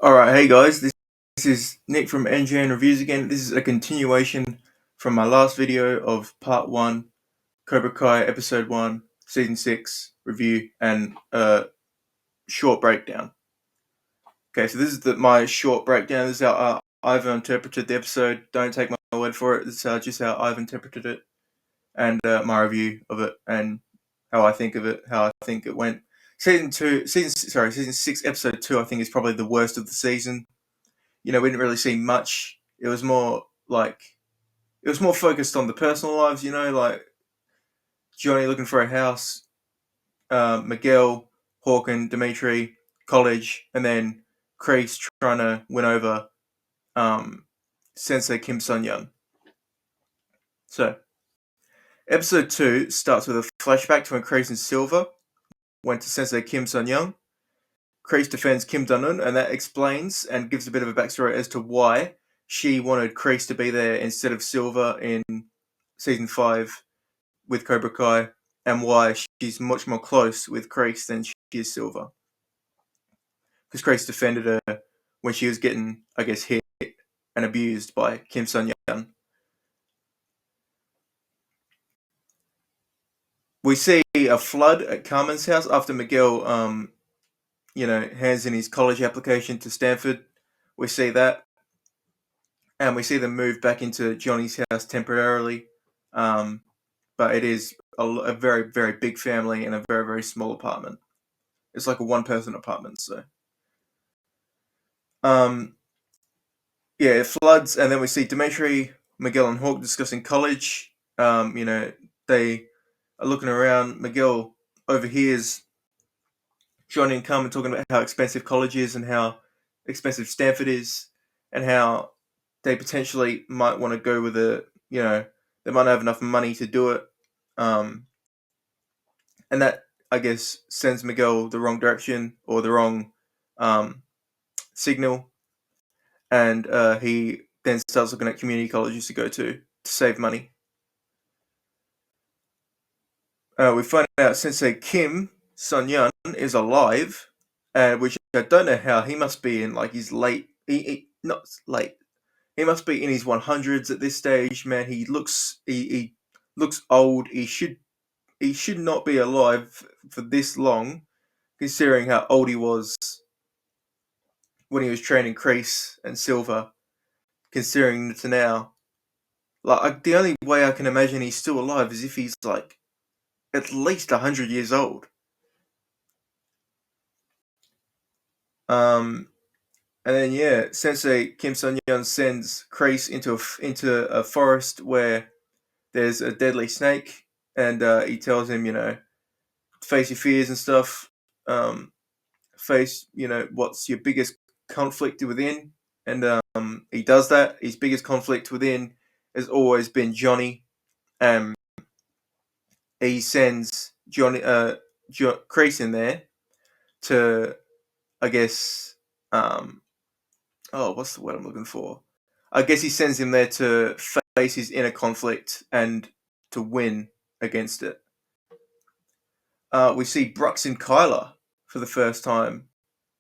Alright, hey guys, this is Nick from NGN Reviews again. This is a continuation from my last video of part 1, Cobra Kai episode 1, season 6 review and short breakdown. Okay, so this is my short breakdown. This is how I've interpreted the episode. Don't take my word for it. This is just how I've interpreted it and my review of it and how I think of it, how I think it went. Season 6, episode 2, I think is probably the worst of the season. We didn't really see much. It was more focused on the personal lives, like Johnny looking for a house, Miguel, Hawk and Dimitri, college, and then Kreese trying to win over Sensei Kim Sun Young. So, episode 2 starts with a flashback to when Kreese and Silver went to Sensei Kim Sun Young. Kreese defends Kim Dun-un, and that explains and gives a bit of a backstory as to why she wanted Kreese to be there instead of Silver in season 5 with Cobra Kai, and why she's much more close with Kreese than she is Silver. Because Kreese defended her when she was getting, I guess, hit and abused by Kim Sun Young. We see a flood at Carmen's house after Miguel, hands in his college application to Stanford. We see that. And we see them move back into Johnny's house temporarily. But it is a very, very big family in a very, very small apartment. It's like a one-person apartment, so. It floods, and then we see Dimitri, Miguel, and Hawk discussing college. They are looking around. Miguel overhears Johnny and Carmen talking about how expensive college is and how expensive Stanford is, and how they potentially might want to go with they might not have enough money to do it. And that, I guess, sends Miguel the wrong direction or the wrong signal. And he then starts looking at community colleges to go to save money. We find out Sensei Kim Sun Young is alive, which I don't know how. He must be in like his not late. He must be in his 100s at this stage. Man, he looks old. He should not be alive for this long, considering how old he was when he was training Kreese and Silver. Considering to now, like the only way I can imagine he's still alive is if he's like at least 100 years old. And then Sensei Kim Sun Young sends Kreese into a forest where there's a deadly snake, and he tells him, face your fears and stuff. Face, what's your biggest conflict within, and he does that. His biggest conflict within has always been Johnny. He sends Kreese in there to, I guess, what's the word I'm looking for? I guess he sends him there to face his inner conflict and to win against it. We see Brooks and Kyler for the first time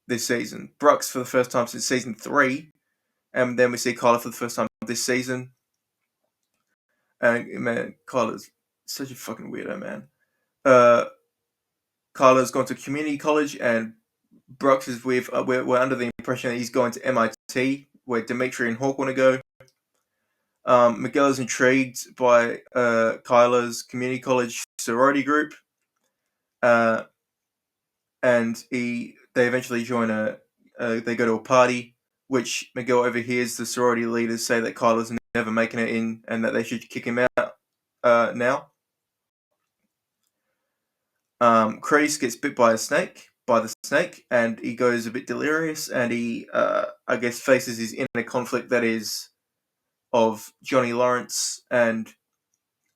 this season. Brooks for the first time since season 3, and then we see Kyler for the first time this season. And man, Kyler's such a fucking weirdo, man. Kyler's gone to community college, and Brooks is with. We're under the impression that he's going to MIT, where Dimitri and Hawk want to go. Miguel is intrigued by Kyler's community college sorority group, and they eventually join they go to a party, which Miguel overhears the sorority leaders say that Kyler's never making it in, and that they should kick him out now. Kreese gets bit by the snake, and he goes a bit delirious, and he, I guess, faces his inner conflict that is of Johnny Lawrence, and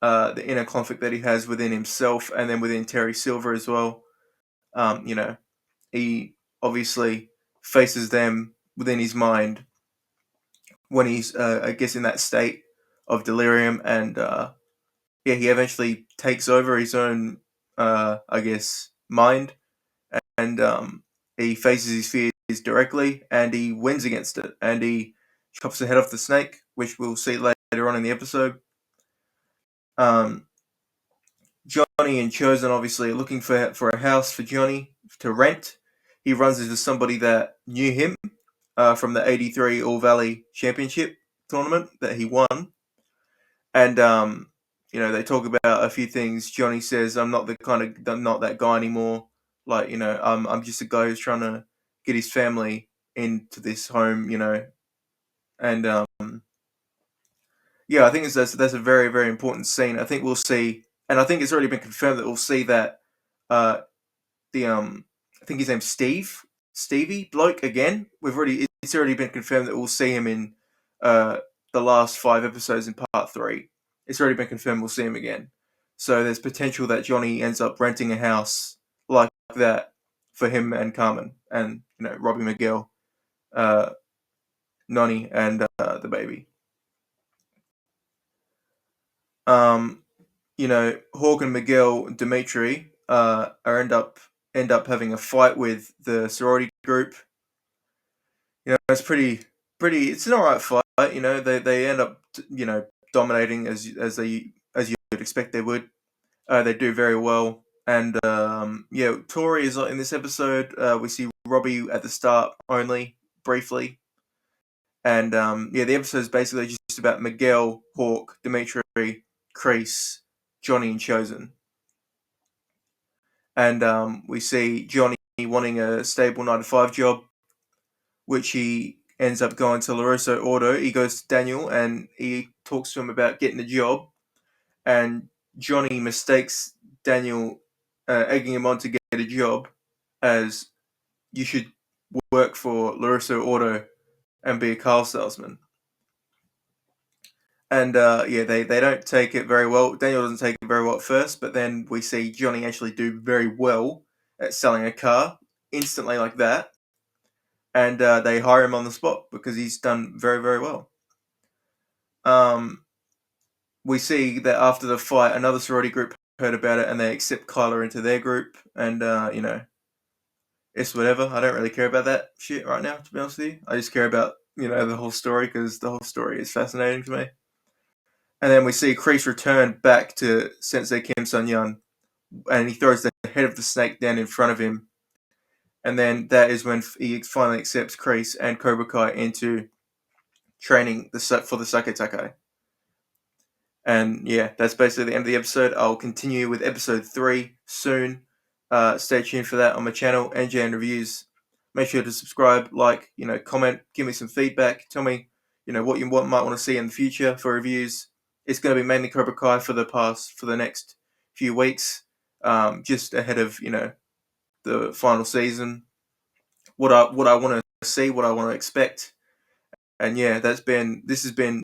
the inner conflict that he has within himself, and then within Terry Silver as well. He obviously faces them within his mind when he's, I guess, in that state of delirium, and he eventually takes over his own, I guess, mind, and he faces his fears directly, and he wins against it, and he chops the head off the snake, which we'll see later on in the episode. Johnny and Chosen obviously are looking for a house for Johnny to rent. He runs into somebody that knew him from the '83 All Valley Championship tournament that he won, and they talk about a few things. Johnny says, I'm not that guy anymore. Like, I'm just a guy who's trying to get his family into this home, and I think that's a very, very important scene. I think we'll see, and I think it's already been confirmed that we'll see that uh, the I think his name's Stevie bloke again. It's already been confirmed that we'll see him in the last 5 episodes in part 3. It's already been confirmed we'll see him again. So there's potential that Johnny ends up renting a house like that for him and Carmen and Robbie Miguel, Nonny, and the baby. Hawk and Miguel Dimitri end up having a fight with the sorority group. It's pretty. It's an alright fight. They end up dominating as you would expect they would. They do very well, and Tori is not in this episode. We see Robbie at the start only briefly, and the episode is basically just about Miguel, Hawk, Dimitri, Kreese, Johnny, and Chosen. And we see Johnny wanting a stable 9-to-5 job, which he ends up going to LaRusso Auto. He goes to Daniel and he talks to him about getting a job. And Johnny mistakes Daniel egging him on to get a job as you should work for LaRusso Auto and be a car salesman. And they don't take it very well. Daniel doesn't take it very well at first, but then we see Johnny actually do very well at selling a car instantly like that. And they hire him on the spot because he's done very, very well. We see that after the fight, another sorority group heard about it and they accept Kyla into their group. And, it's whatever. I don't really care about that shit right now, to be honest with you. I just care about, the whole story because the whole story is fascinating to me. And then we see Kreese return back to Sensei Kim Sun-Yun, and he throws the head of the snake down in front of him. And then that is when he finally accepts Kreese and Cobra Kai into training for the Saketake. And that's basically the end of the episode. I'll continue with episode 3 soon. Stay tuned for that on my channel, NJN Reviews. Make sure to subscribe, like, comment, give me some feedback. Tell me, what you might want to see in the future for reviews. It's going to be mainly Cobra Kai for the next few weeks, just ahead of the final season. What I want to see, what I want to expect, and this has been